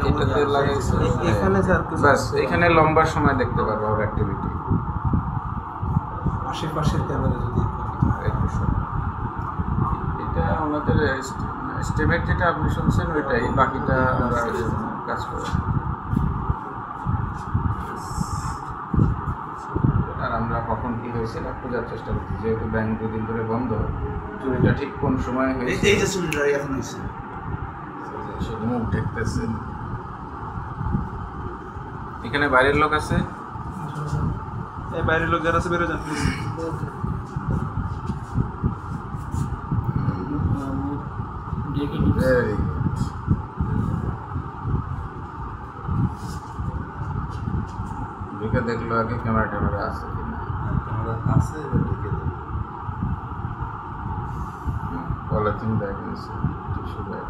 এটাতে লাগাইছে এখানে স্যার বাস এখানে লম্বা সময় দেখতে পারবো ওর অ্যাক্টিভিটি। আশেপাশের ক্যামেরা যদি এটা আমাদের স্টেমের যেটা আপনি শুনছেন ওইটাই, বাকিটা আমরা কাজ করি। আর আমরা কখন কী হয়েছে এটা খোঁজার চেষ্টা করছি, যেহেতু ব্যাংক দুদিন ধরে বন্ধ, চুরিটা ঠিক কোন সময় হয়েছে। এই যে চুরিটা এখন হয়েছে মুখ দেখতেছে। এখানে বাইরের লোক আছে, এই বাইরের লোক যারা আছে বেরো যান প্লিজ। Very good. ঢুকে দেখলো আগে ক্যামেরা আছে কিনা। ক্যামেরা আছে, এবার ঢুকে দেবো। পলিথিন ব্যাগ নিয়েছে, টিস্যু ব্যাগ।